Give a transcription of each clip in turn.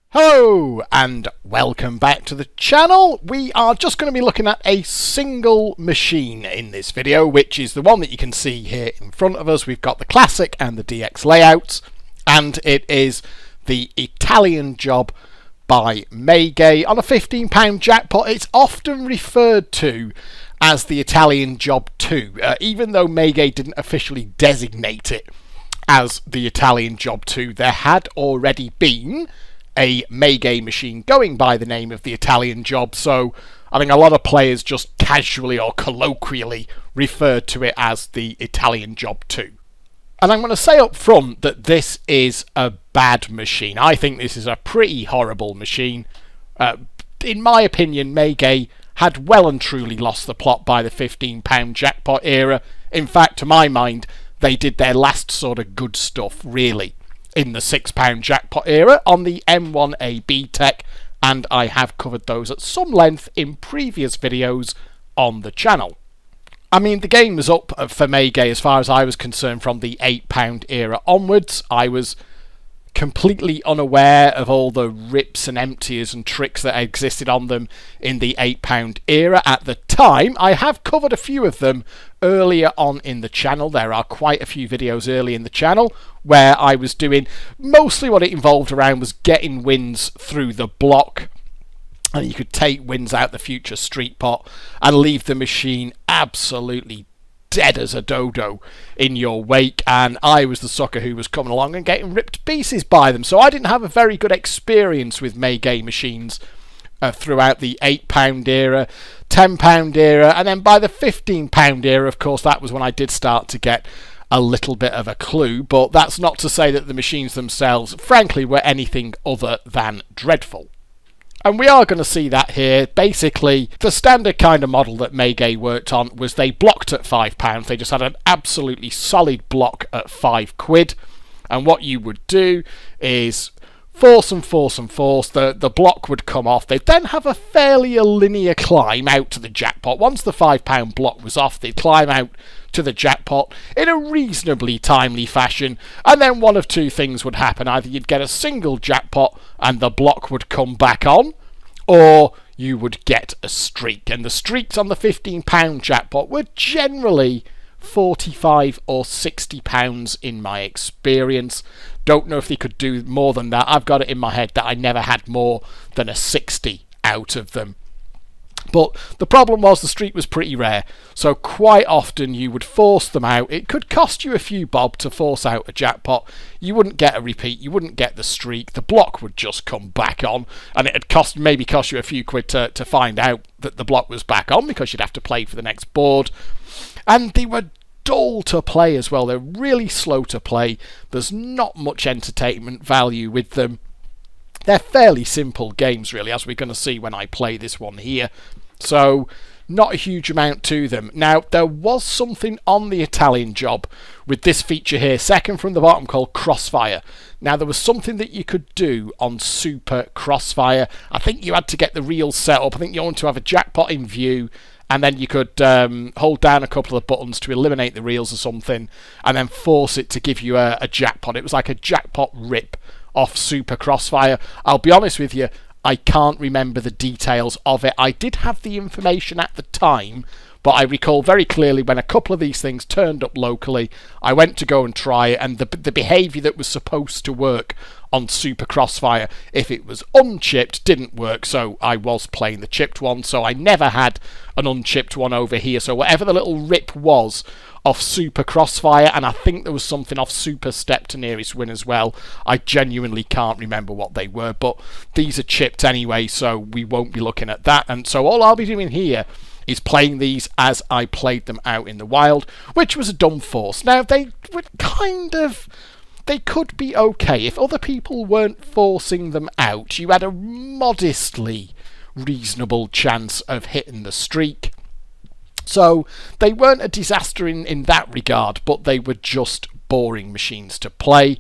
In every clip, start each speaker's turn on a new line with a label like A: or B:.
A: Hello and welcome back to the channel. We are just going to be looking at a single machine in this video, which is the one that you can see here in front of us. We've got the classic and the DX layouts, and it is the Italian Job by Maygay on a £15 jackpot. It's often referred to as the Italian Job 2, even though Maygay didn't officially designate it as the Italian Job 2. There had already been a Maygay machine going by the name of the Italian Job, so I think a lot of players just casually or colloquially referred to it as the Italian Job 2. And I'm going to say up front that this is a bad machine. I think this is a pretty horrible machine. In my opinion, Maygay had well and truly lost the plot by the £15 jackpot era. In fact, to my mind, they did their last sort of good stuff, really, in the £6 jackpot era on the M1AB tech, and I have covered those at some length in previous videos on the channel. I mean, the game was up for Maygay as far as I was concerned from the £8 era onwards. I was completely unaware of all the rips and emptiers and tricks that existed on them in the £8 era at the time. I have covered a few of them earlier on in the channel. There are quite a few videos early in the channel where I was doing mostly what it involved around was getting wins through the block, and you could take wins out the future street pot and leave the machine absolutely dead as a dodo in your wake, and I was the sucker who was coming along and getting ripped to pieces by them. So I didn't have a very good experience with Maygay machines throughout the £8 era, £10 era, and then by the £15 era, of course, that was when I did start to get a little bit of a clue. But that's not to say that the machines themselves, frankly, were anything other than dreadful. And we are going to see that here. Basically, the standard kind of model that Maygay worked on was they blocked at £5. They just had an absolutely solid block at £5. And what you would do is force and force and force. The block would come off. They'd then have a fairly linear climb out to the jackpot. Once the £5 block was off, they'd climb out to the jackpot in a reasonably timely fashion, and then one of two things would happen. Either you'd get a single jackpot and the block would come back on, or you would get a streak. And the streaks on the £15 jackpot were generally £45 or £60 in my experience. Don't know if they could do more than that. I've got it in my head that I never had more than a 60 out of them. But the problem was the streak was pretty rare, so quite often you would force them out. It could cost you a few bob to force out a jackpot. You wouldn't get a repeat, you wouldn't get the streak, the block would just come back on, and it'd maybe cost you a few quid to find out that the block was back on, because you'd have to play for the next board. And they were dull to play as well. They're really slow to play. There's not much entertainment value with them. They're fairly simple games, really, as we're going to see when I play this one here. So, not a huge amount to them. Now, there was something on the Italian Job with this feature here, second from the bottom, called Crossfire. Now, there was something that you could do on Super Crossfire. I think you had to get the reels set up. I think you wanted to have a jackpot in view, and then you could hold down a couple of buttons to eliminate the reels or something, and then force it to give you a jackpot. It was like a jackpot rip off Super Crossfire. I'll be honest with you, I can't remember the details of it. I did have the information at the time, but I recall very clearly when a couple of these things turned up locally, I went to go and try it, and the behaviour that was supposed to work on Super Crossfire, if it was unchipped, didn't work, so I was playing the chipped one, so I never had an unchipped one over here. So whatever the little rip was off Super Crossfire, and I think there was something off Super Step to Nearest Win as well. I genuinely can't remember what they were, but these are chipped anyway, so we won't be looking at that. And so all I'll be doing here is playing these as I played them out in the wild, which was a dumb force. Now, they would they could be okay. If other people weren't forcing them out, you had a modestly reasonable chance of hitting the streak. So they weren't a disaster in that regard, but they were just boring machines to play.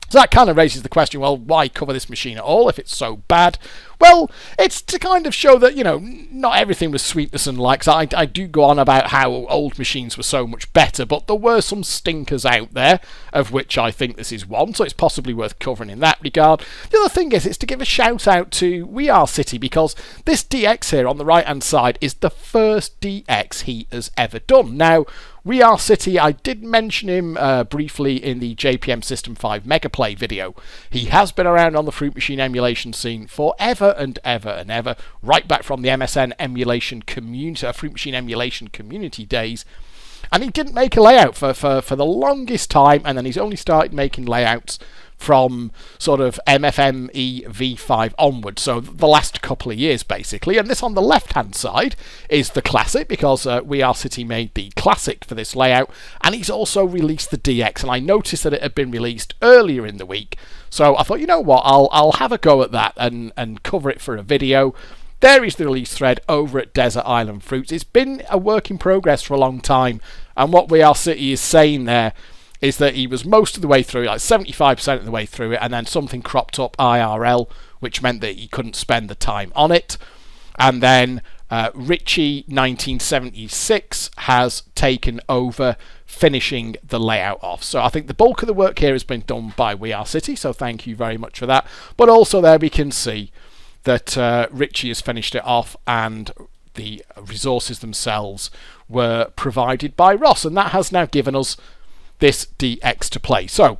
A: So that kind of raises the question, well, why cover this machine at all if it's so bad? Well, it's to kind of show that, you know, not everything was sweetness and lights. I do go on about how old machines were so much better, but there were some stinkers out there, of which I think this is one, so it's possibly worth covering in that regard. The other thing is, it's to give a shout out to wearecity, because this DX here on the right hand side is the first DX he has ever done. Now, wearecity, I did mention him briefly in the JPM System 5 Megaplay video. He has been around on the Fruit Machine emulation scene forever and ever and ever, right back from the MSN emulation community, Fruit Machine emulation community days. And he didn't make a layout for the longest time, and then he's only started making layouts from sort of MFME V5 onwards, so the last couple of years basically. And this on the left hand side is the classic, because wearecity made the classic for this layout, and he's also released the DX, and I noticed that it had been released earlier in the week, so I thought, you know what, I'll have a go at that and cover it for a video. There is the release thread over at Desert Island Fruits. It's been a work in progress for a long time, and what wearecity is saying there is that he was most of the way through, like 75% of the way through it, and then something cropped up IRL, which meant that he couldn't spend the time on it. And then Richie 1976 has taken over, finishing the layout off. So I think the bulk of the work here has been done by wearecity, so thank you very much for that. But also there we can see that Richie has finished it off, and the resources themselves were provided by Ross, and that has now given us this DX to play. So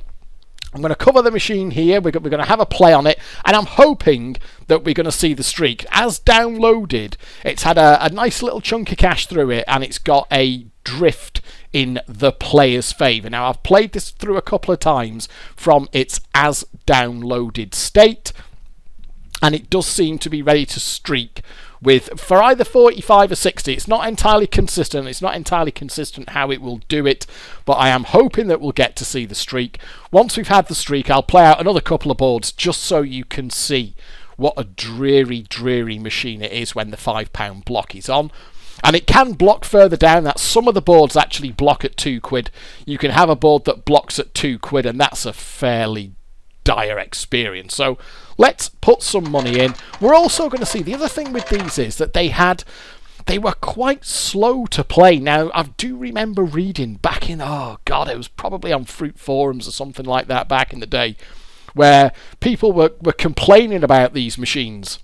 A: I'm going to cover the machine here, we're going to have a play on it, and I'm hoping that we're going to see the streak. As downloaded, it's had a nice little chunk of cache through it, and it's got a drift in the player's favour. Now, I've played this through a couple of times from its as downloaded state, and it does seem to be ready to streak with, for either 45 or 60. It's not entirely consistent. It's not entirely consistent how it will do it, but I am hoping that we'll get to see the streak. Once we've had the streak, I'll play out another couple of boards just so you can see what a dreary, dreary machine it is when the £5 block is on. And it can block further down. That some of the boards actually block at £2. You can have a board that blocks at £2, and that's a fairly dire experience. So let's put some money in. We're also going to see, the other thing with these is that they were quite slow to play. Now, I do remember reading back in, oh god, it was probably on Fruit forums or something like that back in the day, where people were complaining about these machines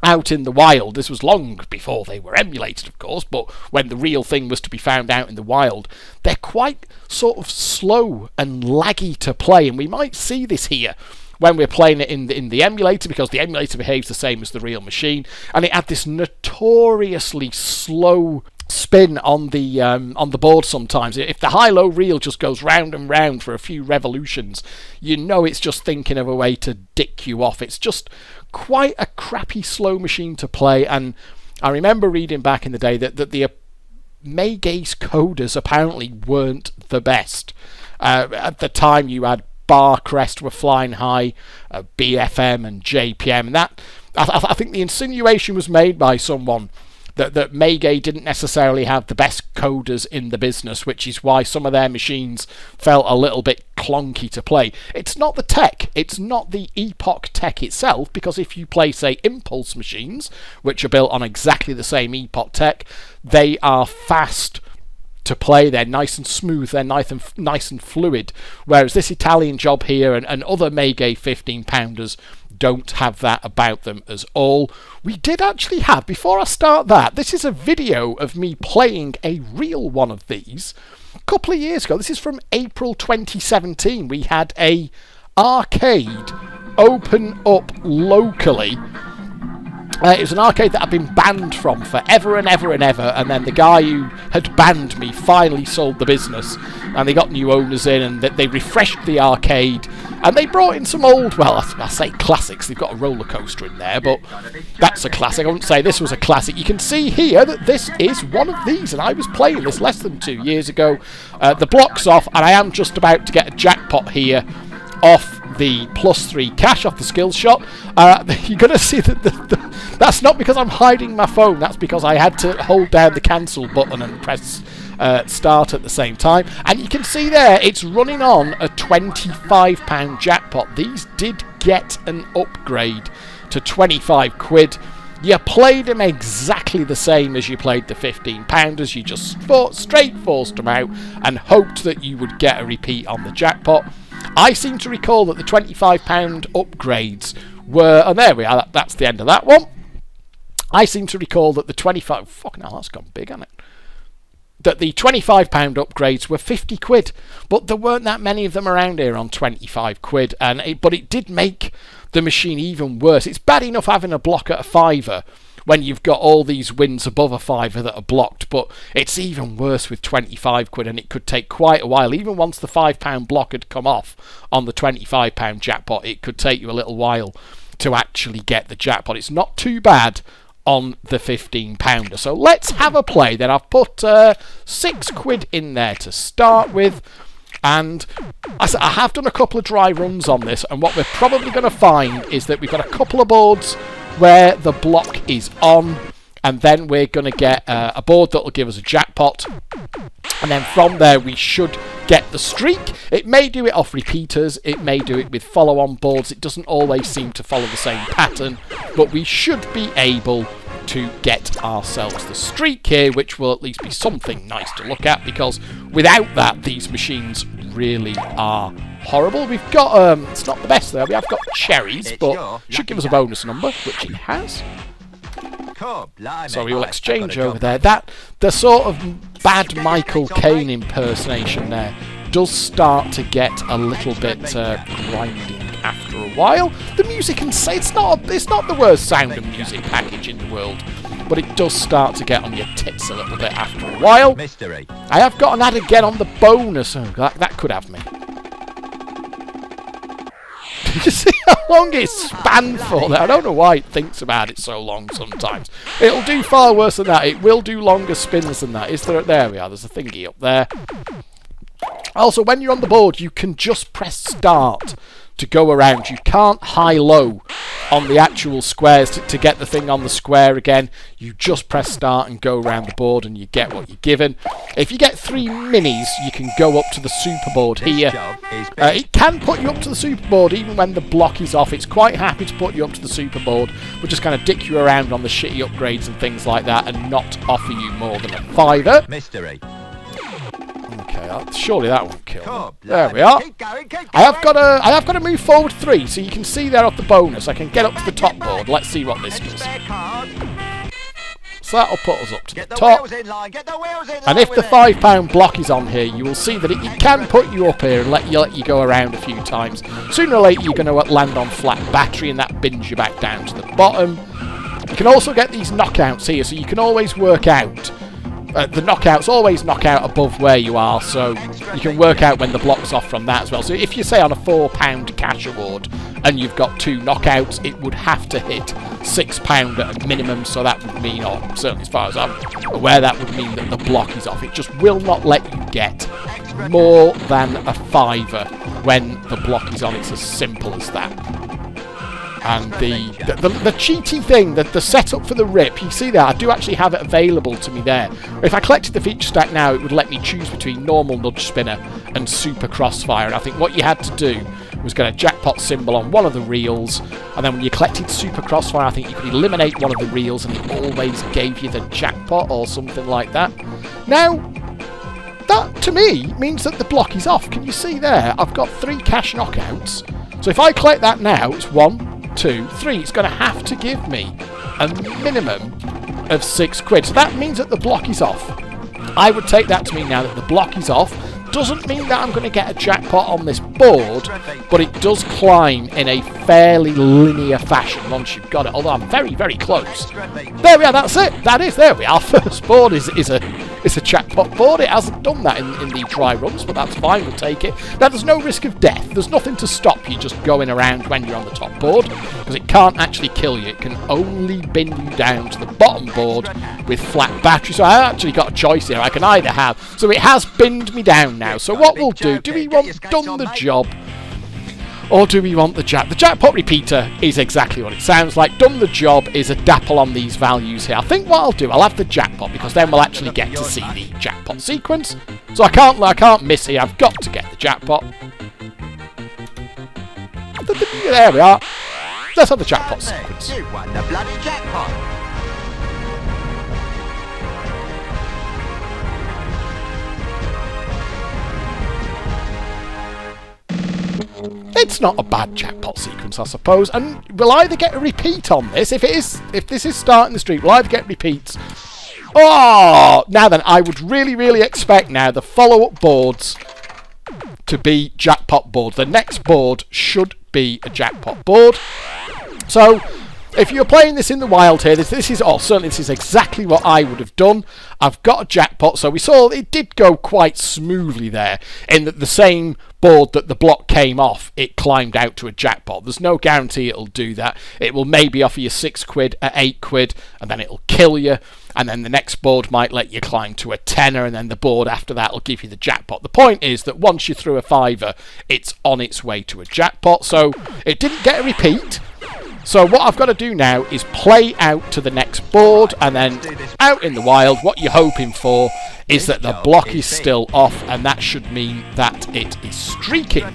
A: out in the wild. This was long before they were emulated, of course, but when the real thing was to be found out in the wild, they're quite sort of slow and laggy to play, and we might see this here when we're playing it in the emulator, because the emulator behaves the same as the real machine, and it had this notoriously slow spin on the board sometimes. If the high-low reel just goes round and round for a few revolutions, you know it's just thinking of a way to dick you off. It's just quite a crappy slow machine to play, and I remember reading back in the day that the Maygays coders apparently weren't the best. At the time you had Barcrest were flying high, BFM and JPM, and that I think the insinuation was made by someone that Maygay didn't necessarily have the best coders in the business, which is why some of their machines felt a little bit clunky to play. It's not the tech, it's not the Epoch tech itself, because if you play, say, Impulse machines, which are built on exactly the same Epoch tech, they are fast to play, they're nice and smooth, they're nice and fluid, whereas this Italian job here and other Maygay 15-pounders don't have that about them as all. We did actually have, before I start that, this is a video of me playing a real one of these a couple of years ago. This is from April 2017. We had a arcade open up locally. It was an arcade that I'd been banned from forever and ever and ever, and then the guy who had banned me finally sold the business, and they got new owners in, and they refreshed the arcade, and they brought in some old, well, I say classics. They've got a roller coaster in there, but that's a classic. I wouldn't say this was a classic. You can see here that this is one of these, and I was playing this less than 2 years ago. The block's off, and I am just about to get a jackpot here off the +3 cash off the skills shot. You're going to see that that's not because I'm hiding my phone, that's because I had to hold down the cancel button and press start at the same time. And you can see there, it's running on a £25 jackpot. These did get an upgrade to 25 quid. You played them exactly the same as you played the £15. You just straight forced them out and hoped that you would get a repeat on the jackpot. I seem to recall that the £25 upgrades were... And there we are, that's the end of that one. I seem to recall that the 25... Fucking hell, that's gone big, hasn't it? That the £25 upgrades were 50 quid. But there weren't that many of them around here on 25 quid. But it did make the machine even worse. It's bad enough having a block at a fiver when you've got all these wins above a fiver that are blocked, but it's even worse with 25 quid, and it could take quite a while. Even once the £5 block had come off on the £25 jackpot, it could take you a little while to actually get the jackpot. It's not too bad on the £15. So let's have a play then. I've put 6 quid in there to start with. And I have done a couple of dry runs on this, and what we're probably going to find is that we've got a couple of boards where the block is on, and then we're going to get a board that will give us a jackpot, and then from there we should get the streak. It may do it off repeaters, it may do it with follow-on boards, it doesn't always seem to follow the same pattern, but we should be able to get ourselves the streak here, which will at least be something nice to look at, because without that, these machines really are horrible. We've got, it's not the best there, we have got cherries, but should give us a bonus number, which it has. So we will exchange over there. That, the sort of bad Michael Caine impersonation there does start to get a little bit grinding after a while. The music can say it's not the worst sound of music package in the world, but it does start to get on your tits a little bit after a while.
B: Mystery.
A: I have got an ad again on the bonus. Oh, that could have me. You see how long it spanned for there? I don't know why it thinks about it so long sometimes. It'll do far worse than that. It will do longer spins than that. Is there? There we are. There's a thingy up there. Also, when you're on the board, you can just press start to go around. You can't high-low on the actual squares to get the thing on the square again. You just press start and go around the board and you get what you're given. If you get 3 minis, you can go up to the superboard here. It can put you up to the superboard even when the block is off. It's quite happy to put you up to the superboard, but just kind of dick you around on the shitty upgrades and things like that and not offer you more than a fiver.
B: Mystery.
A: Okay, surely that won't kill. There we are. I have got to move forward 3, so you can see there off the bonus. I can get up to the top board. Let's see what this does. So that'll put us up to the top. And if the £5 block is on here, you will see that it can put you up here and let you go around a few times. Sooner or later, you're going to land on flat battery, and that bins you back down to the bottom. You can also get these knockouts here, so you can always work out. The knockouts always knock out above where you are, so you can work out when the block's off from that as well. So if you say on a £4 cash award and you've got 2 knockouts, it would have to hit £6 at a minimum, so that would mean, or certainly as far as I'm aware, that would mean that the block is off. It just will not let you get more than a fiver when the block is on. It's as simple as that. And the cheaty thing, the setup for the rip, you see there, I do actually have it available to me there. If I collected the feature stack now, it would let me choose between normal nudge spinner and super crossfire. And I think what you had to do was get a jackpot symbol on one of the reels, and then when you collected super crossfire, I think you could eliminate one of the reels and it always gave you the jackpot or something like that. Now, that to me means that the block is off. Can you see there? I've got 3 cash knockouts. So if I collect that now, it's 1, 2, 3. It's going to have to give me a minimum of 6 quid. So that means that the block is off. I would take that to mean now that the block is off. Doesn't mean that I'm going to get a jackpot on this board, but it does climb in a fairly linear fashion once you've got it. Although I'm very, very close. There we are. That's it. That is. There we are. First board is a jackpot board. It hasn't done that in the dry runs, but that's fine. We'll take it. Now, there's no risk of death. There's nothing to stop you just going around when you're on the top board, because it can't actually kill you. It can only bin you down to the bottom board with flat battery. So I actually got a choice here. I can either have... So it has binned me down now. So what we'll do we want done the job, or do we want the jackpot repeater is exactly what it sounds like. Done the job is a dapple on these values here. I think what I'll do, I'll have the jackpot, because then we'll actually get to see the jackpot sequence. So I can't miss here. I've got to get the jackpot. There we are. let's have the jackpot sequence.
B: You won the bloody jackpot.
A: It's not a bad jackpot sequence, I suppose, and we'll either get a repeat on this. If this is starting the streak, we'll either get repeats. Oh, now then, I would really expect now the follow-up boards to be jackpot boards. The next board should be a jackpot board. So, if you're playing this in the wild here, this is exactly what I would have done. I've got a jackpot, so we saw it did go quite smoothly there, in that the same board that the block came off, it climbed out to a jackpot. There's no guarantee it'll do that. It will maybe offer you 6 quid at 8 quid, and then it'll kill you, and then the next board might let you climb to a tenner, and then the board after that will give you the jackpot. The point is that once you're through a fiver, it's on its way to a jackpot. So it didn't get a repeat. So what I've got to do now is play out to the next board, and then out in the wild, what you're hoping for is that the block is still off, and that should mean that it is streaking.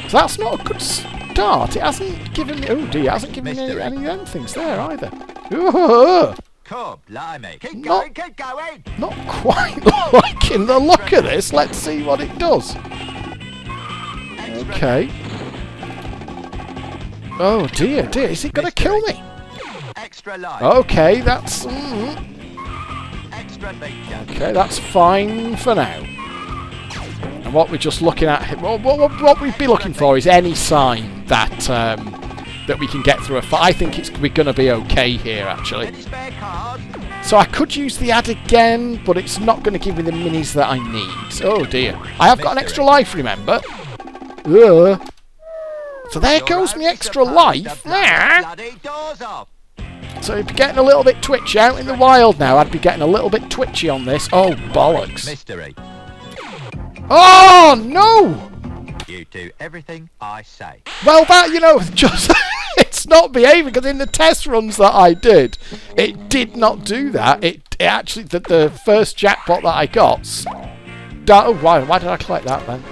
A: So that's not a good start. It hasn't given me... Oh dear, it hasn't given me any of them things there either. Ooh.
B: Keep going.
A: Not quite liking the look of this. Let's see what it does. Okay. Oh dear, is it going to kill me? Okay, that's... Okay, that's fine for now. And what we're just looking at... What we'd be looking for is any sign that that we can get through a fight. I think we're going to be okay here, actually. So I could use the ad again, but it's not going to give me the minis that I need. Oh dear. I have got an extra life, remember? Ugh. So there goes my extra life. So you'd be getting a little bit twitchy out in the wild now. I'd be getting a little bit twitchy on this. Oh, bollocks.
B: Mystery.
A: Oh, no!
B: You do everything I say.
A: Well, that, just... it's not behaving, because in the test runs that I did, it did not do that. It actually... The first jackpot that I got... Oh, why did I collect that, then?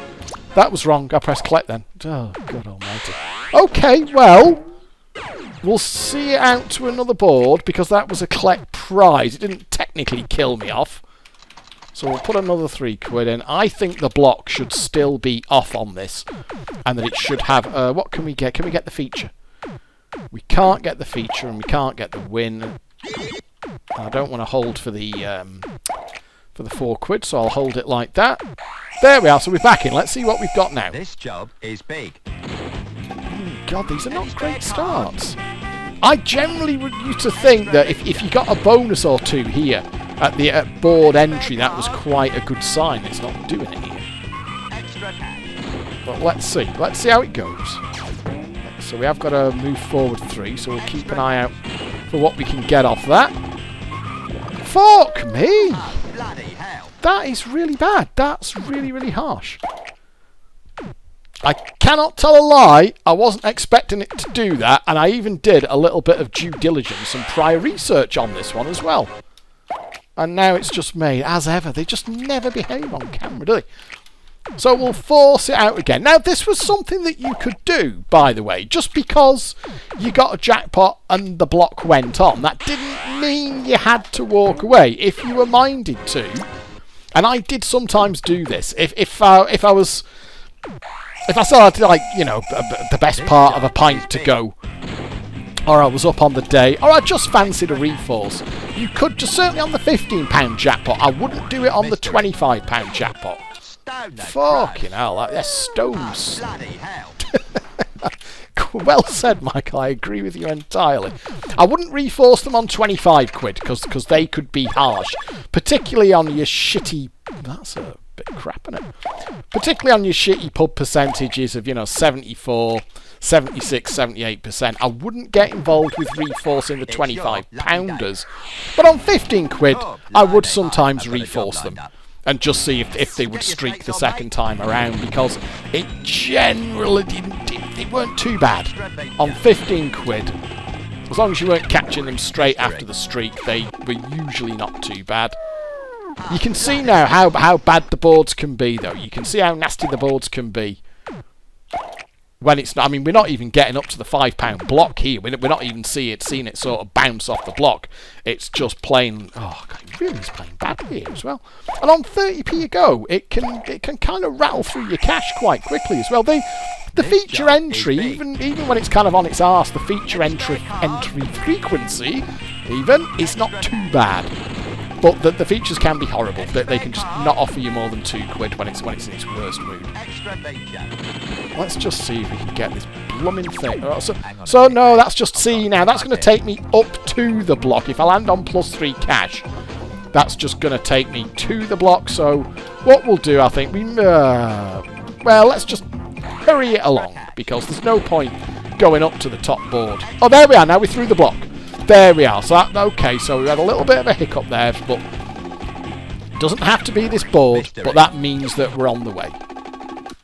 A: That was wrong. I pressed collect then. Oh, God almighty. Okay, well, we'll see it out to another board, because that was a collect prize. It didn't technically kill me off. So we'll put another 3 quid in. I think the block should still be off on this, and that it should have... what can we get? Can we get the feature? We can't get the feature, and we can't get the win. I don't want to hold for the 4 quid, so I'll hold it like that. There we are, so we're back in. Let's see what we've got now.
B: This job is big.
A: Oh, God, these are not great starts. I generally would used to think that if you got a bonus or 2 here at the board entry, that was quite a good sign. It's not doing it here. But let's see. Let's see how it goes. So we have got to move forward 3, so we'll keep an eye out for what we can get off that. Fuck me! That is really bad. That's really harsh. I cannot tell a lie. I wasn't expecting it to do that, and I even did a little bit of due diligence and prior research on this one as well. And now it's just made, as ever. They just never behave on camera, do they? So we'll force it out again. Now, this was something that you could do, by the way. Just because you got a jackpot and the block went on, that didn't mean you had to walk away if you were minded to. And I did sometimes do this. If I still had, like, the best part of a pint to go, or I was up on the day, or I just fancied a reforce, you could just, certainly on the £15 jackpot. I wouldn't do it on the £25 jackpot. Fucking hell, that's stones. Well said, Michael. I agree with you entirely. I wouldn't reforce them on 25 quid because they could be harsh, particularly on your shitty... That's a bit crap, isn't it? Particularly on your shitty pub percentages of 74, 76, 78%. I wouldn't get involved with reforcing the 25 pounders, but on 15 quid, I would sometimes reforce them. And just see if they would streak the second time around, because it generally they weren't too bad. On 15 quid, as long as you weren't catching them straight after the streak, they were usually not too bad. You can see now how bad the boards can be, though. You can see how nasty the boards can be. when it's not, I mean, we're not even getting up to the £5 block here. We're not even seeing it sort of bounce off the block. It's just playing. Oh God, it really is playing bad here as well. And on 30p a go, it can kind of rattle through your cash quite quickly as well. The feature entry, even when it's kind of on its arse, the feature entry frequency even is not too bad. But the features can be horrible. They can just not offer you more than £2 when it's in its worst mood. Let's just see if we can get this blooming thing. So no, that's just C now. That's going to take me up to the block. If I land on +3 cash, that's just going to take me to the block. So what we'll do, I think, well, let's just hurry it along, because there's no point going up to the top board. Oh, there we are. Now we're through the block. There we are. So okay, so we had a little bit of a hiccup there, but it doesn't have to be this board, but that means that we're on the way.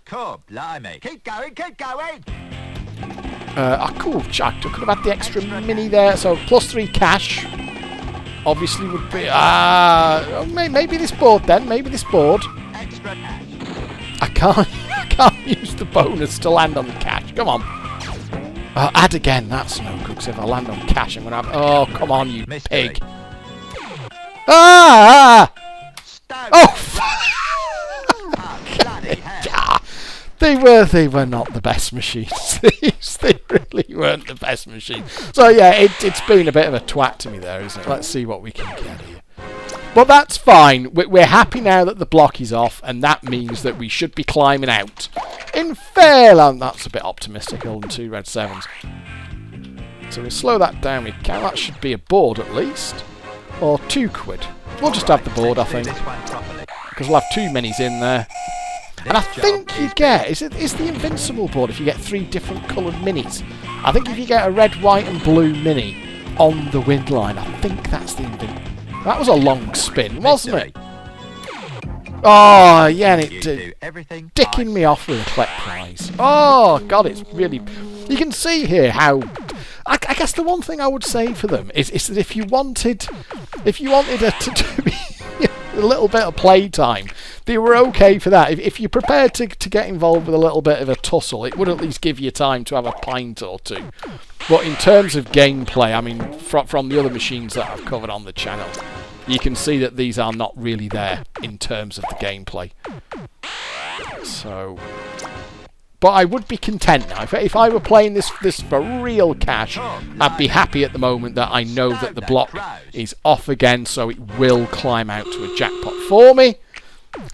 B: Cool, blimey. Keep going, keep going.
A: Cool, Jack. I could have had the extra mini there. So +3 cash, obviously would be. Maybe this board then. Maybe this board.
B: Extra cash.
A: I can't use the bonus to land on the cash. Come on. Add again. That's no good. Because if I land on cash, I'm gonna have. Oh, come on, you
B: Mystery.
A: pig. Ah!
B: Stone.
A: Oh.
B: Bloody hell.
A: They were not the best machines. They really weren't the best machines. So yeah, it's been a bit of a twat to me there, isn't it? Let's see what we can get here. But that's fine. We're happy now that the block is off, and that means that we should be climbing out in Fairland. That's a bit optimistic, holding 2 red 7s. So we'll slow that down. That should be a board at least, or £2. We'll just have the board, I think, because we'll have 2 minis in there. And I think you get, is the invincible board if you get 3 different coloured minis. I think if you get a red, white and blue mini on the win line, I think that's the invincible. That was a long spin, wasn't it? Oh, yeah, and it dicking me off with a collect prize. Oh, God, it's really. You can see here how. I guess the one thing I would say for them is that if you wanted it to be a little bit of playtime, they were okay for that. If you're prepared to get involved with a little bit of a tussle, it would at least give you time to have a pint or two. But in terms of gameplay, I mean, from the other machines that I've covered on the channel, you can see that these are not really there in terms of the gameplay. So, but I would be content now. If I were playing this for real cash, I'd be happy at the moment that I know that the block is off again, so it will climb out to a jackpot for me.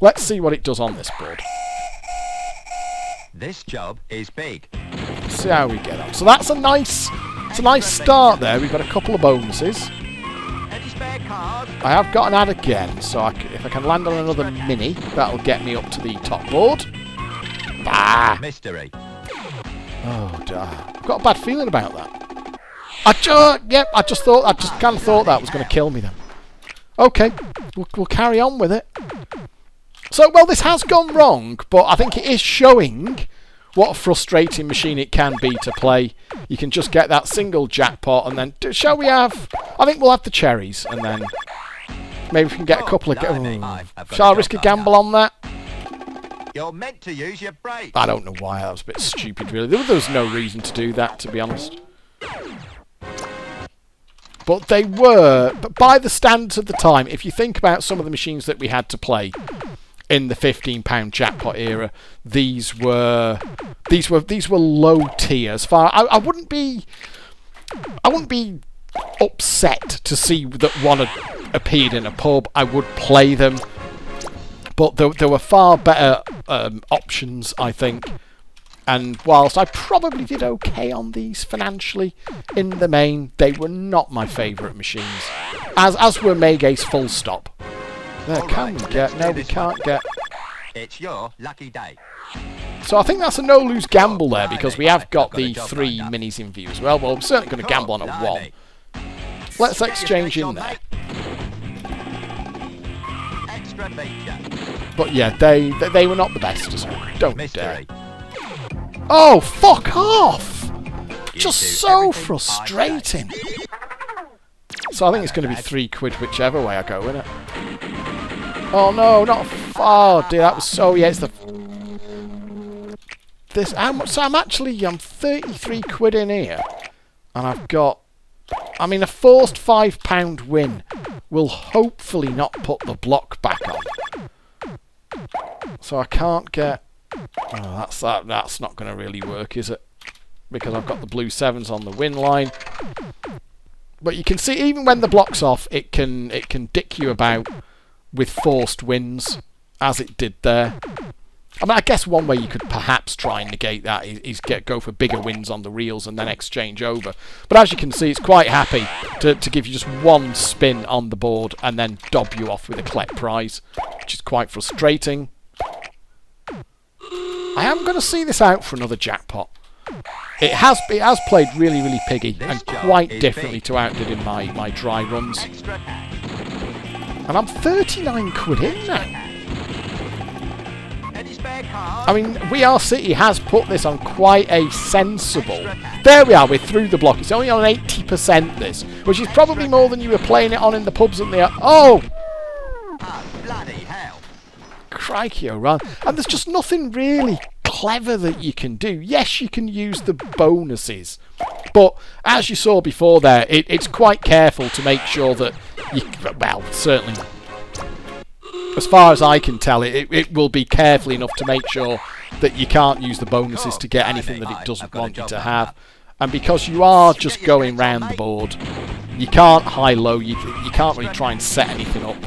A: Let's see what it does on this board.
B: This job is big.
A: Let's see how we get on. So that's a nice start there. We've got a couple of bonuses.
B: Any spare cards?
A: I have got an ad again, so if I can land on another mini, that'll get me up to the top board. Bah!
B: Mystery.
A: Oh, I've got a bad feeling about that. I just kind of thought that was going to kill me then. Okay, we'll carry on with it. So, well, this has gone wrong, but I think it is showing what a frustrating machine it can be to play. You can just get that single jackpot, and then shall we have? I think we'll have the cherries, and then maybe we can get a couple of. Shall I risk a gamble on that?
B: You're meant to use your brake.
A: I don't know why. That was a bit stupid, really. There was no reason to do that, to be honest. But they were. But by the standards of the time, if you think about some of the machines that we had to play in the £15 jackpot era, these were low tier. As far I wouldn't be upset to see that one had appeared in a pub. I would play them, but there were far better options, I think. And whilst I probably did okay on these financially, in the main, they were not my favourite machines. As were Maygays, full stop. There, can we get? No, we can't get.
B: It's your lucky day.
A: So I think that's a no-lose gamble there, because we have got the 3 minis in view as well. Well, I'm certainly going to gamble on a 1. Let's exchange in there.
B: Extra feature.
A: But yeah, they were not the best as well. Don't dare. Oh, fuck off! Just so frustrating. So I think it's going to be £3 whichever way I go, isn't it? Oh no, not oh dear, that was so, yeah, it's the this. So I'm 33 quid in here, and I've got. I mean, a forced £5 win will hopefully not put the block back on. So I can't get. Oh, that's not going to really work, is it? Because I've got the blue 7s on the win line. But you can see, even when the block's off, it can dick you about with forced wins, as it did there. I mean, I guess one way you could perhaps try and negate that is go for bigger wins on the reels and then exchange over. But as you can see, it's quite happy to give you just one spin on the board and then dob you off with a collect prize, which is quite frustrating. I am going to see this out for another jackpot. It has played really, really piggy and quite differently to how it did in my dry runs. And I'm 39 quid in now. I mean, wearecity has put this on quite a sensible... There we are, we're through the block. It's only on 80% this, which is probably more than you were playing it on in the pubs and the... Oh!
B: Bloody hell.
A: Crikey, oh, and there's just nothing really clever that you can do. Yes, you can use the bonuses, but as you saw before there, it's quite careful to make sure that you... Well, certainly... As far as I can tell, it will be careful enough to make sure that you can't use the bonuses to get anything that it doesn't want you to have. And because you are just going round the board, you can't high-low, you can't really try and set anything up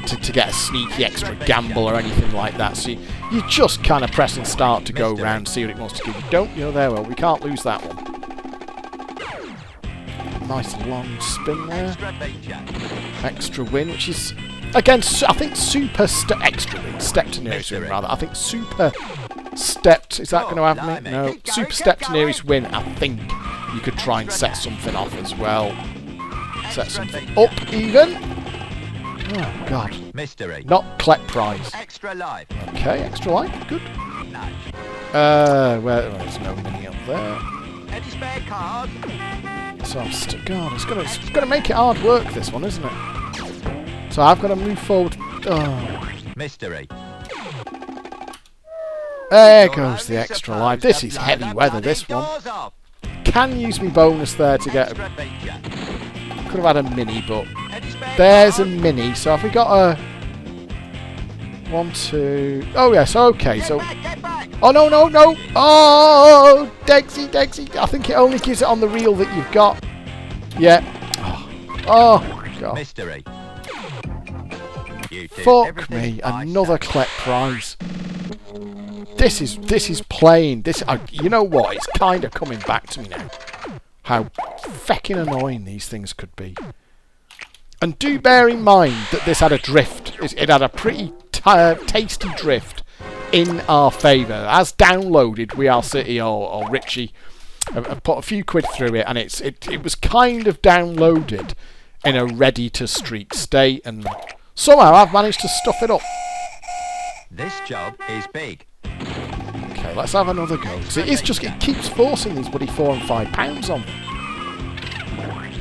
A: to get a sneaky extra gamble or anything like that. So you just kind of press and start to go round, see what it wants to give you. Don't, there, well, we can't lose that one. Nice long spin there. Extra win, which is... Again, I think extra win, step to nearest win rather. I think super stepped, is that going to have me? No. Super step to nearest win, I think you could try and set something off as well. Set something up even. Oh, God.
B: Mystery.
A: Not collect prize.
B: Extra life.
A: Okay, extra life, good.
B: No.
A: Well, there's no mini up there.
B: Any spare cards?
A: So I'm God, it's gonna make it hard work, this one, isn't it? So I've got to move forward. Oh.
B: Mystery.
A: There goes the extra life. This is heavy weather, this one. Can use me bonus there to get... Could have had a mini, but... There's a mini. So have we got a... 1, 2... Oh, yes, okay. So... Oh, no. Oh, Degsy. I think it only gives it on the reel that you've got. Yeah. Oh God.
B: Mystery.
A: Fuck me, another collect prize. This is playing. You know what? It's kind of coming back to me now. How feckin' annoying these things could be. And do bear in mind that this had a drift. It had a pretty tasty drift in our favour. As downloaded, wearecity or Richie have put a few quid through it, and it was kind of downloaded in a ready to streak state, and somehow I've managed to stuff it up.
B: This job is big.
A: Okay, let's have another go. Because it keeps forcing these bloody £4 and £5 on me.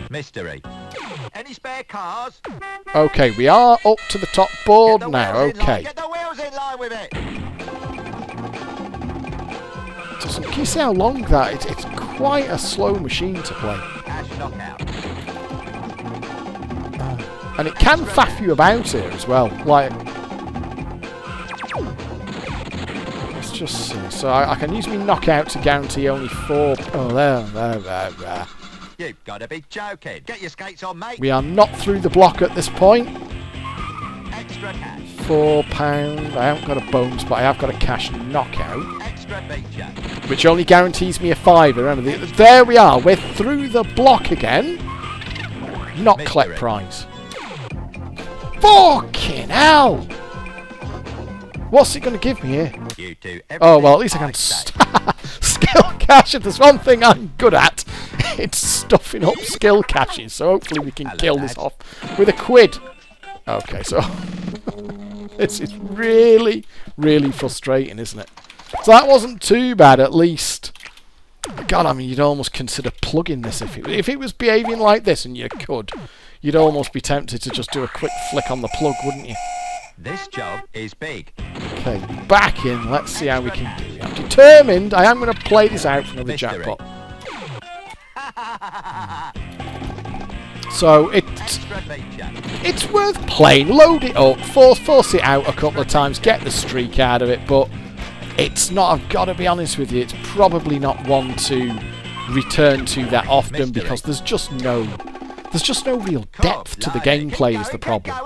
B: Mystery. Any spare cars?
A: Okay, we are up to the top board now. Okay.
B: Get the wheels in line with it.
A: Can you see how long that? It's quite a slow machine to play.
B: Cash knockout.
A: And it can faff you about here as well. Like, let's just see. So I can use me knockout to guarantee only 4. Oh, there.
B: You've got to be joking. Get your skates on, mate.
A: We are not through the block at this point.
B: Extra cash.
A: £4. I haven't got a bonus, but I have got a cash knockout.
B: Extra feature.
A: Which only guarantees me a £5. Remember, there we are. We're through the block again. Not collect prize. Fucking hell! What's it going to give me here?
B: You do
A: Oh, well, at least I can skill cash. If there's one thing I'm good at, it's stuffing up skill caches. So hopefully we can kill this off with a quid. Okay, so this is really, really frustrating, isn't it? So that wasn't too bad, at least. God, I mean, you'd almost consider plugging this if it was behaving like this, and you could. You'd almost be tempted to just do a quick flick on the plug, wouldn't you?
B: This job is big.
A: Okay, back in. Let's see how we can do. I'm determined I am going to play this out for another jackpot. So it's worth playing. Load it up, force it out a couple of times, get the streak out of it, but it's not, I've got to be honest with you, it's probably not one to return to that often because there's just no real depth to the gameplay is the problem.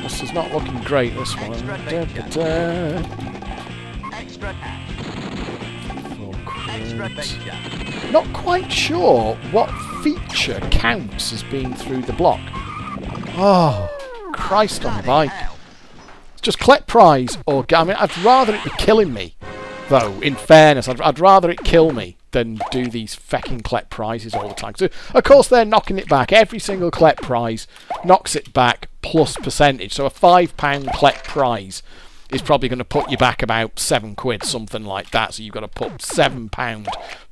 A: This is not looking great, this one. Not quite sure what feature counts as being through the block. Oh, Christ on the bike. It's just collect prize or... I mean, I'd rather it be killing me, though, in fairness. I'd rather it kill me than do these fecking collect prizes all the time. So, of course, they're knocking it back. Every single collect prize knocks it back plus percentage. So a £5 collect prize is probably going to put you back about £7, something like that. So you've got to put £7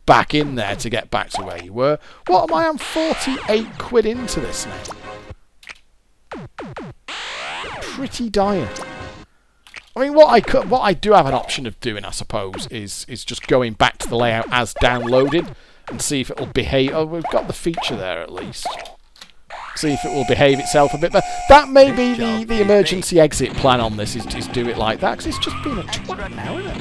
A: back in there to get back to where you were. What am I? I'm 48 quid into this now. Pretty dire. I mean, what I do have an option of doing, I suppose, is just going back to the layout as downloaded and see if it will behave. Oh, we've got the feature there at least. See if it will behave itself a bit better. That may be the emergency exit plan on this, is do it like that, because it's just been a twat now, isn't it?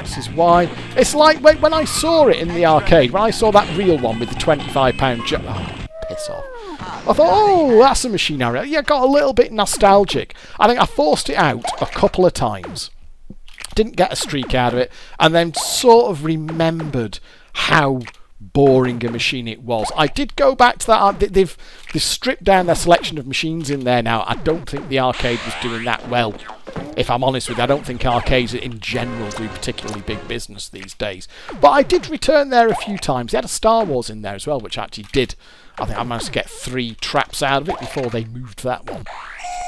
A: This is why. It's like when I saw it in the arcade, when I saw that real one with the £25 oh, piss off. I thought, oh, that's a machine area. Yeah, got a little bit nostalgic. I think I forced it out a couple of times. Didn't get a streak out of it, and then sort of remembered how boring a machine it was. I did go back to that. They've stripped down their selection of machines in there now. I don't think the arcade was doing that well. If I'm honest with you, I don't think arcades in general do particularly big business these days. But I did return there a few times. They had a Star Wars in there as well, which actually did. I think I managed to get 3 traps out of it before they moved that one.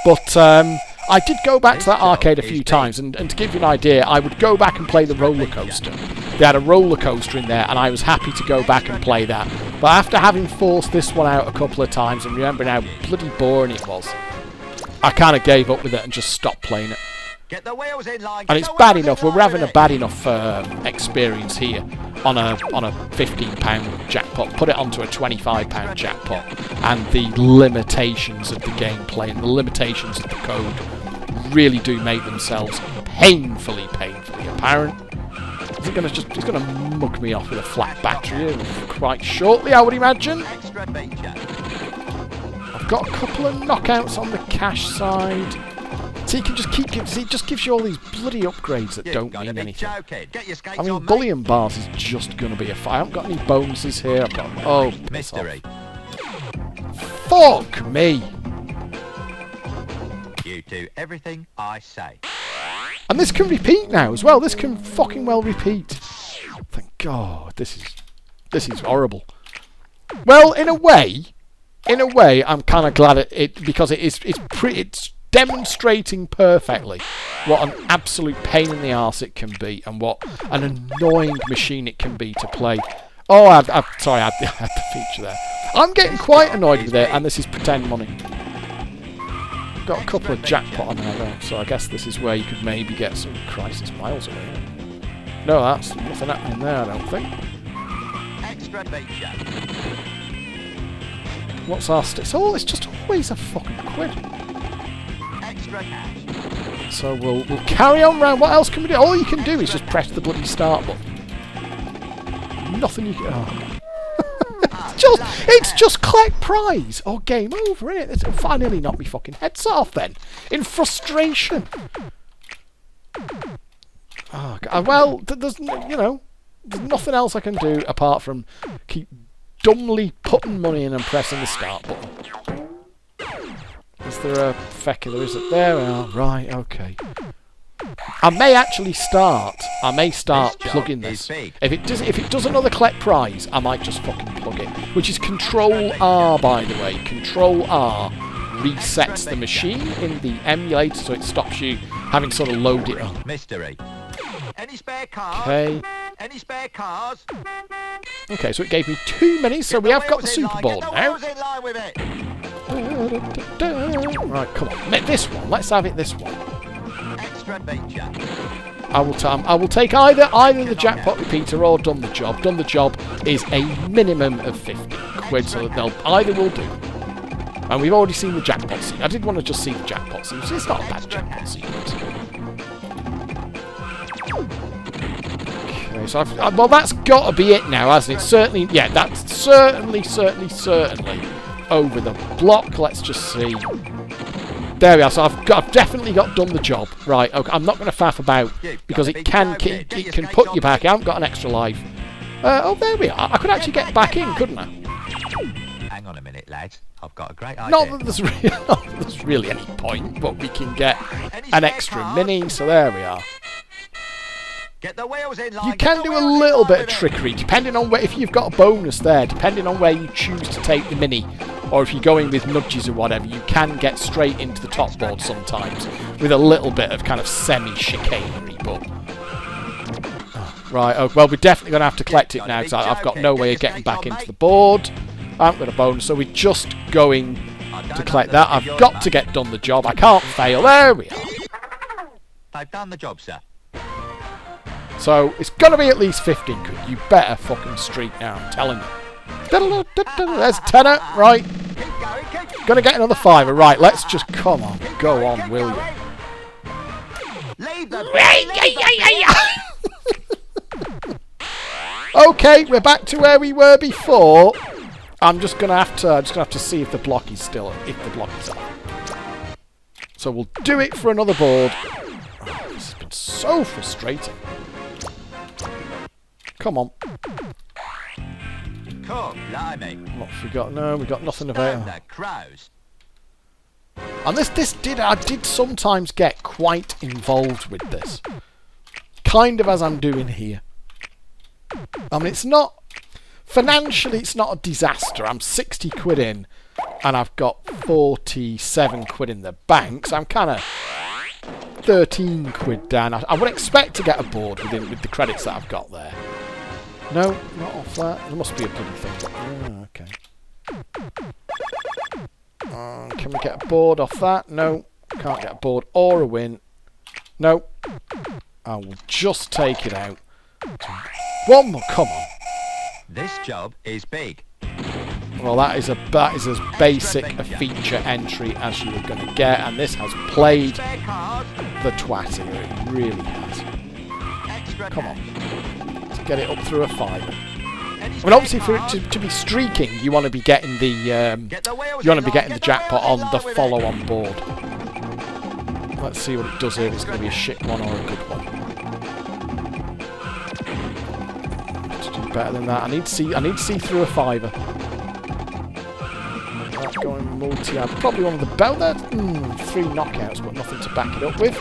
A: But I did go back to that arcade a few times, and to give you an idea, I would go back and play the roller coaster. They had a roller coaster in there, and I was happy to go back and play that. But after having forced this one out a couple of times and remembering how bloody boring it was, I kind of gave up with it and just stopped playing it.
B: Get the wheels in line.
A: And it's bad enough. We're having a bad enough experience here on a £15 jackpot. Put it onto a £25 jackpot, and the limitations of the gameplay and the limitations of the code really do make themselves painfully apparent. Is it going to it's going to mug me off with a flat battery quite shortly, I would imagine. I've got a couple of knockouts on the cash side. So you can just it just gives you all these bloody upgrades that don't mean anything. I mean, bullion bars is just going to be a fight. I haven't got any bonuses here. I've got... Oh, piss off. Fuck me!
B: You do everything I say.
A: And this can repeat now as well. This can fucking well repeat. Thank God. This is horrible. Well, in a way, I'm kind of glad because it's demonstrating perfectly what an absolute pain in the arse it can be, and what an annoying machine it can be to play. Oh, sorry, I had the feature there. I'm getting quite annoyed with it, and this is pretend money. Got a couple of jackpot on there though, so I guess this is where you could maybe get some crisis miles away. No, that's nothing happening there, I don't think.
B: Extra feature.
A: What's our Oh, it's just always a fucking quid. So we'll carry on round. What else can we do? All you can do is just press the bloody start button. Nothing you can... Oh. it's just collect prize or game over, isn't it? It's finally knocked me fucking heads off then. In frustration. Oh, God. Well, there's nothing else I can do apart from keep dumbly putting money in and pressing the start button. Is there a fecker? There isn't. There we are. Right, okay. I may actually start plugging this. If it does another collect prize, I might just fucking plug it. Which is Control R, by the way. Control R resets the machine in the emulator, so it stops you having sort of load it up.
B: Mystery. Any spare cars?
A: Okay.
B: Any spare cars?
A: Okay, so it gave me 2 minis, so we have got the super board now. Right, come on. This one. Let's have it this one.
B: Extra feature.
A: I will take either the jackpot repeater or done the job. Done the job is a minimum of 50 quid, so they'll either will do. And we've already seen the jackpot scene. I did want to just see the jackpot scene. It's not a bad jackpot scene. Okay, so well, that's got to be it now, hasn't it? Certainly, yeah, that's certainly over the block. Let's just see. There we are. So I've definitely got done the job. Right. Okay. I'm not going to faff about because it can put you back. I haven't got an extra life. Oh, there we are. I could actually get back in, couldn't I?
B: Hang on a minute, lads. I've got a great idea.
A: Not that there's really any point, but we can get an extra mini. So there we are.
B: Get the wheels in line.
A: You can do a little bit of trickery, depending on where, if you've got a bonus there, depending on where you choose to take the mini, or if you're going with nudges or whatever, you can get straight into the top board sometimes, with a little bit of kind of semi-chicanery, but... Right, oh, well, we're definitely going to have to collect it now, because I've got no way of getting back into the board. I haven't got a bonus, so we're just going to collect that. I've got to get done the job. I can't fail. There we are.
B: I've done the job, sir.
A: So, it's got to be at least 15 quid. You better fucking streak now, I'm telling you. There's a tenner, right. Gonna get another fiver, right, let's just, come on, go on, will you? Okay, we're back to where we were before. I'm just gonna have to see if the block is still, up. So we'll do it for another board. Oh, this has been so frustrating. Come on.
B: Cool, blimey.
A: What have we got? No, we got nothing about it.
B: Crows.
A: And I did sometimes get quite involved with this. Kind of as I'm doing here. I mean, it's not... Financially, it's not a disaster. I'm 60 quid in, and I've got 47 quid in the bank, so I'm kind of 13 quid down. I would expect to get a board with the credits that I've got there. No, not off that. There must be a bloody thing. Oh, okay. Can we get a board off that? No. Can't get a board or a win. No. I will just take it out. One more. Come on.
B: This job is big.
A: Well, that is as basic a feature entry as you were going to get, and this has played the twat here. It really has. Come on. Get it up through a 5. I mean, obviously, for it to be streaking, you want to be getting the jackpot on the follow-on board. Let's see what it does here. If it's going to be a shit one or a good one. To do better than that, I need to see through a 5. That's going multi-ad. Probably one of the bell there. 3 knockouts, but nothing to back it up with.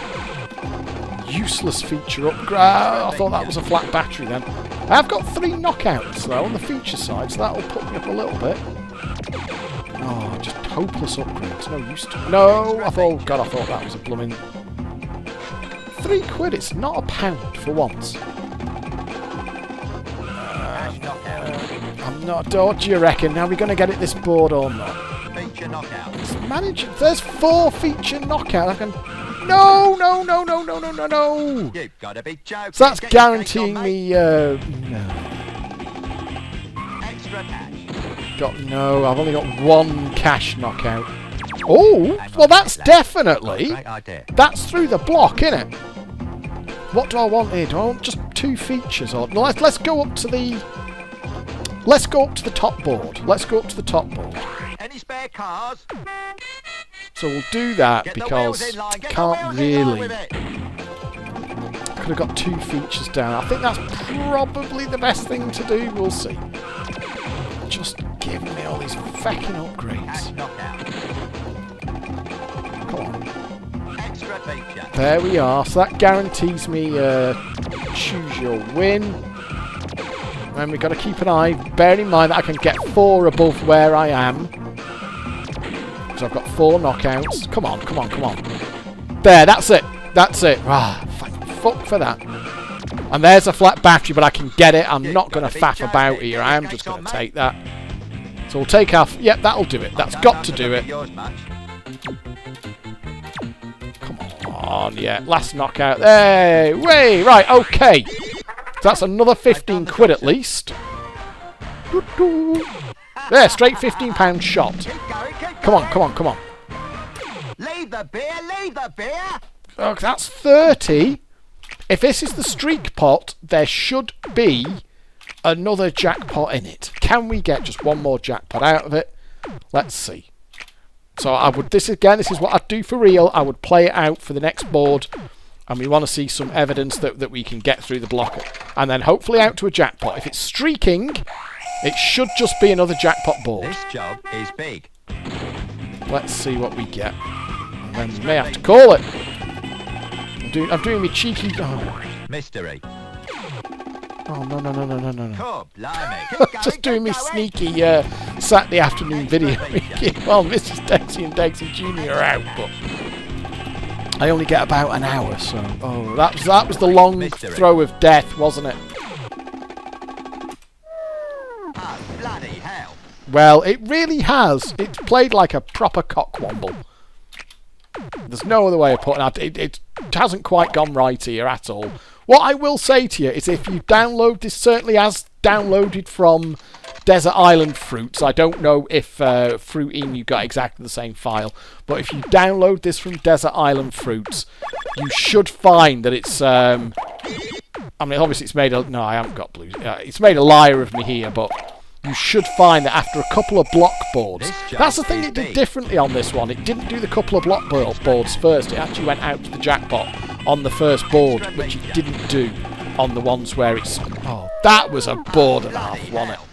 A: Useless feature upgrade. I thought that was a flat battery then. I've got 3 knockouts though on the feature side, so that'll put me up a little bit. Oh, just hopeless upgrades. No use to. No, I thought that was a blooming 3 quid. It's not a pound for once. I'm not. What do you reckon? Are we going to get it this board or not?
B: Feature knockout.
A: There's 4 feature knockouts. I can. No!
B: You've got to be joking.
A: So that's guaranteeing me, no.
B: Extra cash.
A: I've only got 1 cash knockout. Oh! Well, that's definitely... That's through the block, innit? What do I want here? Do I want just 2 features? Or no, let's go up to the... Let's go up to the top board.
B: Any spare cars?
A: So we'll do that because I can't really... Could have got 2 features down. I think that's probably the best thing to do. We'll see. Just give me all these fucking upgrades. Come on. There we are. So that guarantees me choose your win. And we've got to keep an eye. Bear in mind that I can get 4 above where I am. So I've got 4 knockouts. Come on. There, that's it. Ah, fuck for that. And there's a flat battery, but I can get it. I'm not going to faff about here. I am just going to take that. So we'll take off. Yep, that'll do it. That's got to do it. Come on, yeah. Last knockout. Hey, way, right, okay. So that's another 15 quid at least. There, straight £15 shot. Come on, come on, come on.
B: Leave the beer, leave the beer.
A: Oh, that's 30. If this is the streak pot, there should be another jackpot in it. Can we get just one more jackpot out of it? Let's see. So I would, this is what I'd do for real. I would play it out for the next board, and we want to see some evidence that we can get through the block, and then hopefully out to a jackpot. If it's streaking, it should just be another jackpot board.
B: This job is big.
A: Let's see what we get. And then we may have to call it. I'm doing me cheeky... Oh.
B: Mystery.
A: Oh, no.
B: Oh, blimey.
A: Just doing me sneaky Saturday afternoon video. Well, Mrs. Degsy and Degsy Jr. are out, but I only get about an hour, so... Oh, that was the long
B: Mystery.
A: throw of death, wasn't it?
B: Oh, bloody hell.
A: Well, it really has. It's played like a proper cockwomble. There's no other way of putting it. It hasn't quite gone right here at all. What I will say to you is if you download this, certainly as downloaded from Desert Island Fruits. I don't know if Fruiting you got exactly the same file, but if you download this from Desert Island Fruits, you should find that it's... I mean, obviously it's made a... No, I haven't got blue. It's made a liar of me here, but... You should find that after a couple of block boards... That's the thing it did differently on this one. It didn't do the couple of block boards first. It actually went out to the jackpot on the first board, which it didn't do on the ones where it's... Oh, that was a board and a half, wasn't it?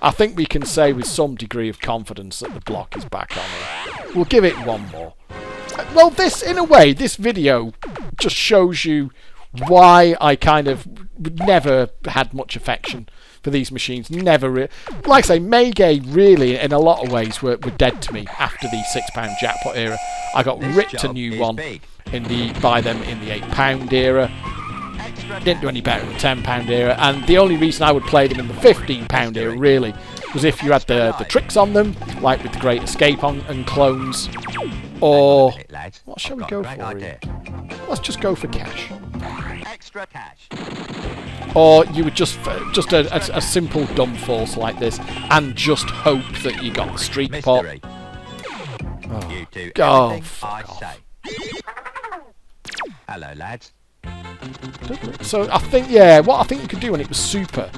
A: I think we can say with some degree of confidence that the block is back on it. We'll give it one more. Well, this, in a way, this video just shows you why I kind of never had much affection for these machines. Never like I say, Maygay really in a lot of ways were dead to me after the £6 jackpot era. I got ripped a new one by them in the £8 era. Didn't do any better in the £10 era, and the only reason I would play them in the £15 era really was if you had the tricks on them, like with the Great Escape and clones, or what shall we go for here? Let's just go for cash.
B: Extra cash.
A: Or you would just a simple dumb force like this, and just hope that you got the streak pot. Oh,
B: You do
A: oh,
B: everything I
A: fuck off.
B: say. Hello, lads.
A: So I think, yeah, what I think you could do when it was super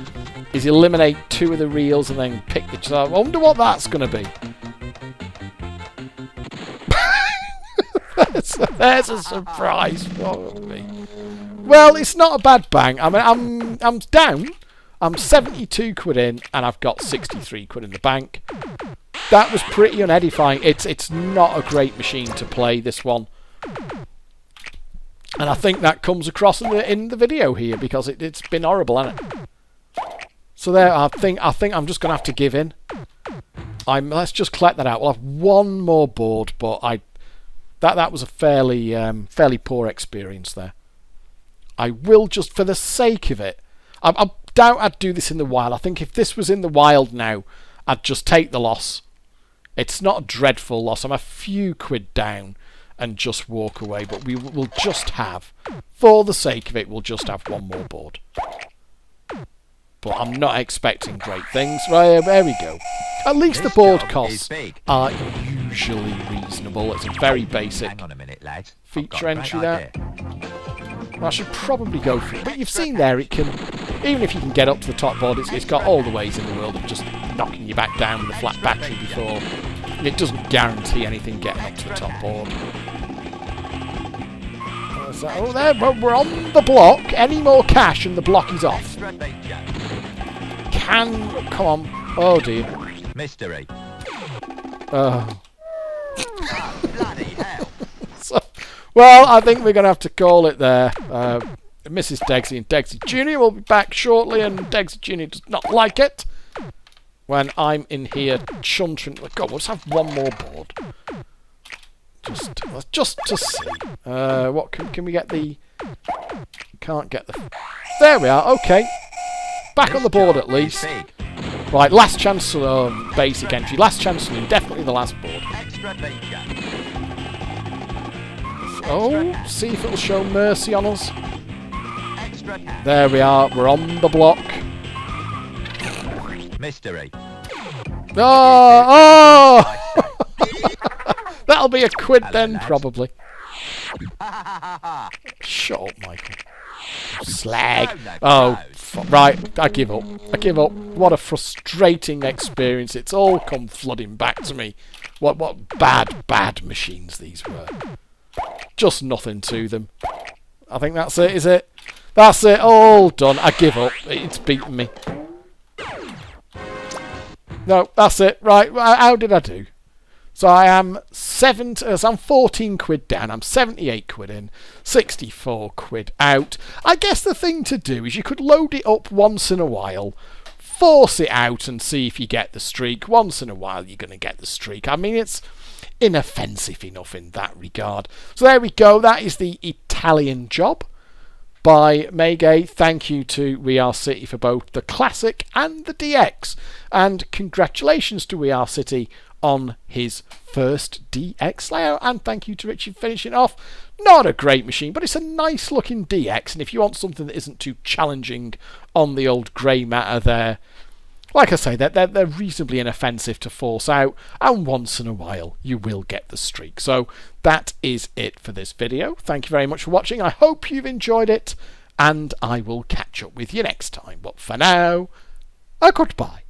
A: is eliminate 2 of the reels and then pick the... So I wonder what that's going to be. There's a surprise for me. Well, it's not a bad bang. I mean, I'm down. I'm 72 quid in, and I've got 63 quid in the bank. That was pretty unedifying. It's not a great machine to play, this one. And I think that comes across in the video here, because it's been horrible, hasn't it? So there, I think I'm just going to have to give in. Let's just collect that out. We'll have one more board, but that was a fairly poor experience there. I will just, for the sake of it, I doubt I'd do this in the wild. I think if this was in the wild now, I'd just take the loss. It's not a dreadful loss. I'm a few quid down and just walk away, but we'll just have, for the sake of it, we'll just have one more board. But I'm not expecting great things. Right, there we go. At least the board costs are usually reasonable. It's a very basic
B: Hang on a minute, lads.
A: feature entry there. Well, I should probably go for it. But you've seen there, it can, even if you can get up to the top board, it's got all the ways in the world of just knocking you back down with a flat battery before. It doesn't guarantee anything getting up to the top board. Oh, there, we're on the block. Any more cash and the block is off. Come on. Oh dear.
B: Mystery.
A: Oh.
B: Bloody hell.
A: Well, I think we're going to have to call it there. Mrs. Degsy and Degsy Jr. will be back shortly, and Degsy Jr. does not like it when I'm in here chuntering. God, let's have one more board. Just to see. What can we get the... Can't get the... There we are, okay. Back on the board at least. Right, last chance of basic entry. Last chance saloon, definitely the last board. Oh, see if it'll show mercy on us. There we are, we're on the block.
B: Mystery.
A: Oh! That'll be a quid then, probably. Shut up, Michael. Slag. Oh, right, I give up. I give up. What a frustrating experience. It's all come flooding back to me. What bad machines these were. Just nothing to them. I think that's it, is it? That's it, all done. I give up. It's beaten me. No, that's it. Right, how did I do? So I am I'm 14 quid down. I'm 78 quid in, 64 quid out. I guess the thing to do is you could load it up once in a while, force it out and see if you get the streak. Once in a while you're going to get the streak. I mean, it's inoffensive enough in that regard. So there we go. That is the Italian job by Maygay. Thank you to wearecity for both the Classic and the DX. And congratulations to wearecity on his first DX layout, and thank you to Richie for finishing off. Not a great machine, but it's a nice looking DX, and if you want something that isn't too challenging on the old grey matter there, like I say, they're reasonably inoffensive to force out, and once in a while you will get the streak. So that is it for this video. Thank you very much for watching. I hope you've enjoyed it, and I will catch up with you next time. But for now, a goodbye.